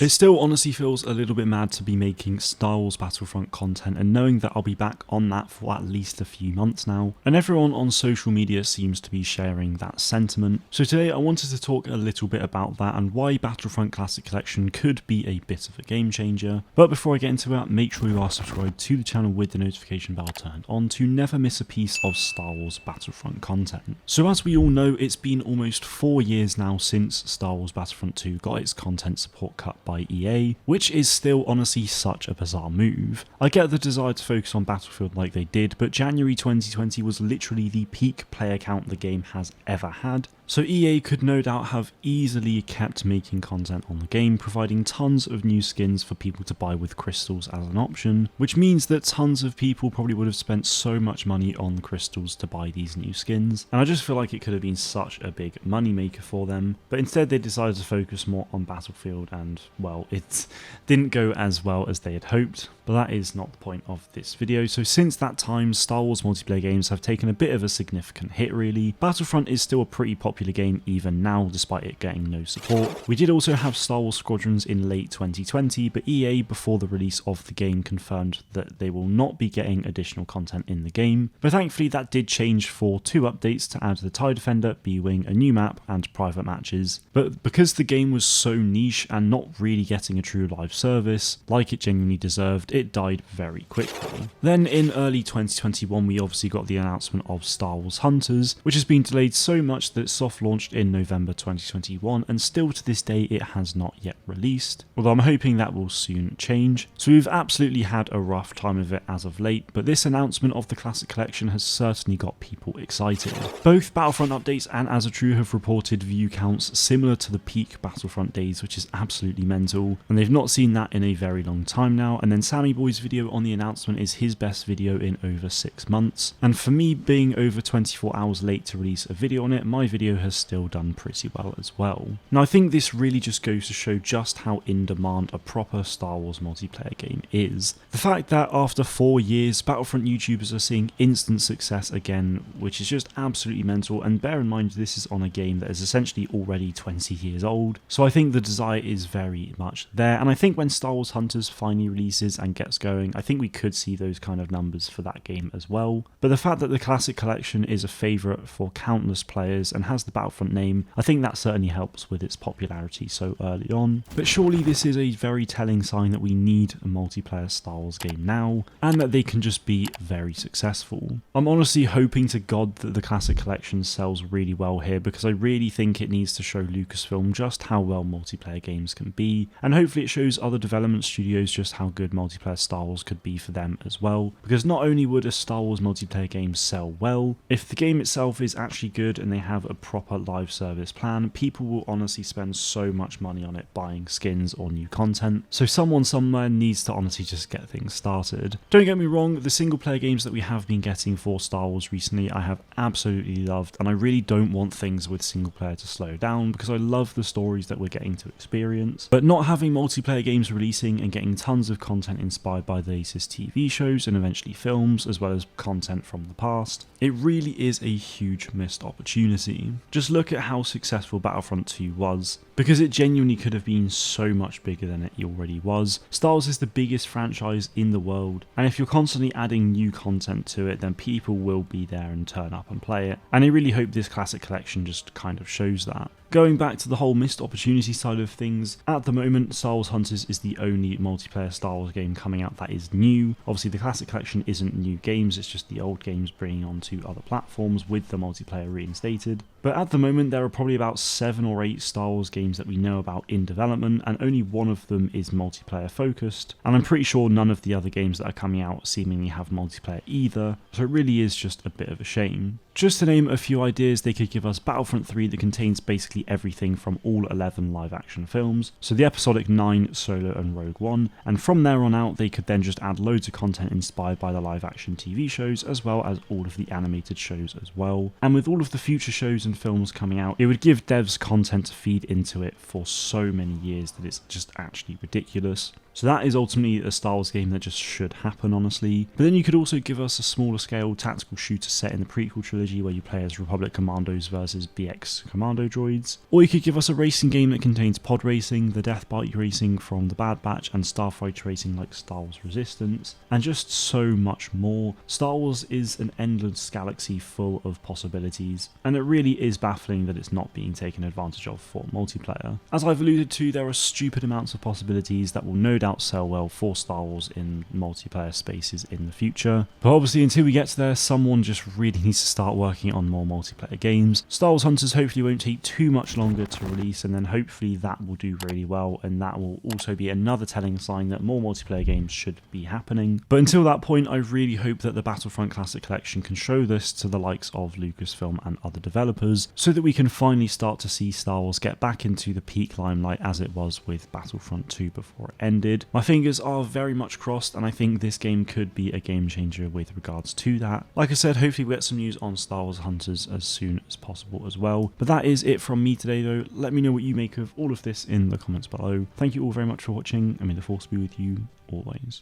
It still honestly feels a little bit mad to be making Star Wars Battlefront content and knowing that I'll be back on that for at least a few months now, and everyone on social media seems to be sharing that sentiment. So today I wanted to talk a little bit about that and why Battlefront Classic Collection could be a bit of a game changer. But before I get into that, make sure you are subscribed to the channel with the notification bell turned on to never miss a piece of Star Wars Battlefront content. So as we all know, it's been almost 4 years now since Star Wars Battlefront 2 got its content support cut by EA, which is still honestly such a bizarre move. I get the desire to focus on Battlefield like they did, but January 2020 was literally the peak player count the game has ever had. So EA could no doubt have easily kept making content on the game, providing tons of new skins for people to buy with crystals as an option, which means that tons of people probably would have spent so much money on the crystals to buy these new skins, and I just feel like it could have been such a big money maker for them, but instead they decided to focus more on Battlefield and, well, it didn't go as well as they had hoped. But that is not the point of this video. So since that time, Star Wars multiplayer games have taken a bit of a significant hit really. Battlefront is still a pretty popular game even now, despite it getting no support. We did also have Star Wars Squadrons in late 2020, but EA, before the release of the game, confirmed that they will not be getting additional content in the game. But thankfully that did change for 2 updates to add the TIE Defender, B-Wing, a new map, and private matches. But because the game was so niche and not really getting a true live service, like it genuinely deserved, it died very quickly. Then in early 2021 we obviously got the announcement of Star Wars Hunters, which has been delayed so much that it soft launched in November 2021 and still to this day it has not yet released, although I'm hoping that will soon change. So we've absolutely had a rough time of it as of late, but this announcement of the Classic Collection has certainly got people excited. Both Battlefront updates and As a True have reported view counts similar to the peak Battlefront days, which is absolutely mental, and they've not seen that in a very long time now. And then Sammy Boy's video on the announcement is his best video in over 6 months, and for me being over 24 hours late to release a video on it, my video has still done pretty well as well. Now I think this really just goes to show just how in demand a proper Star Wars multiplayer game is. The fact that after 4 years Battlefront YouTubers are seeing instant success again, which is just absolutely mental, and bear in mind this is on a game that is essentially already 20 years old, so I think the desire is very much there, and I think when Star Wars Hunters finally releases and gets going, I think we could see those kind of numbers for that game as well. But the fact that the Classic Collection is a favourite for countless players and has the Battlefront name, I think that certainly helps with its popularity so early on. But surely this is a very telling sign that we need a multiplayer Star Wars game now, and that they can just be very successful. I'm honestly hoping to God that the Classic Collection sells really well here, because I really think it needs to show Lucasfilm just how well multiplayer games can be, and hopefully it shows other development studios just how good multiplayer Star Wars could be for them as well, because not only would a Star Wars multiplayer game sell well, if the game itself is actually good and they have a proper live service plan, people will honestly spend so much money on it buying skins or new content. So someone somewhere needs to honestly just get things started. Don't get me wrong, the single player games that we have been getting for Star Wars recently I have absolutely loved, and I really don't want things with single player to slow down because I love the stories that we're getting to experience. But not having multiplayer games releasing and getting tons of content inspired by the latest TV shows and eventually films, as well as content from the past, it really is a huge missed opportunity. Just look at how successful Battlefront 2 was, because it genuinely could have been so much bigger than it already was. Star Wars is the biggest franchise in the world, and if you're constantly adding new content to it, then people will be there and turn up and play it, and I really hope this Classic Collection just kind of shows that. Going back to the whole missed opportunity side of things, at the moment Star Wars Hunters is the only multiplayer Star Wars game coming out that is new. Obviously the Classic Collection isn't new games, it's just the old games bringing onto other platforms with the multiplayer reinstated. But at the moment there are probably about 7 or 8 Star Wars games that we know about in development, and only one of them is multiplayer focused, and I'm pretty sure none of the other games that are coming out seemingly have multiplayer either, so it really is just a bit of a shame. Just to name a few ideas, they could give us Battlefront 3 that contains basically everything from all 11 live action films, so the episodic 9, Solo and Rogue One, and from there on out they could then just add loads of content inspired by the live action TV shows as well as all of the animated shows as well. And with all of the future shows and films coming out, it would give devs content to feed into it for so many years that it's just actually ridiculous. So that is ultimately a Star Wars game that just should happen, honestly. But then you could also give us a smaller scale tactical shooter set in the prequel trilogy where you play as Republic Commandos versus BX Commando droids. Or you could give us a racing game that contains pod racing, the Death Bike racing from the Bad Batch, and Starfighter racing like Star Wars Resistance, and just so much more. Star Wars is an endless galaxy full of possibilities, and it really is baffling that it's not being taken advantage of for multiplayer. As I've alluded to, there are stupid amounts of possibilities that will no doubt sell well for Star Wars in multiplayer spaces in the future, but obviously until we get to there, someone just really needs to start working on more multiplayer games. Star Wars Hunters hopefully won't take too much longer to release, and then hopefully that will do really well, and that will also be another telling sign that more multiplayer games should be happening. But until that point, I really hope that the Battlefront Classic Collection can show this to the likes of Lucasfilm and other developers, so that we can finally start to see Star Wars get back into the peak limelight as it was with Battlefront 2 before it ended. My fingers are very much crossed, and I think this game could be a game changer with regards to that. Like I said, hopefully we'll get some news on Star Wars Hunters as soon as possible as well. But that is it from me today though. Let me know what you make of all of this in the comments below. Thank you all very much for watching, and may the Force be with you always.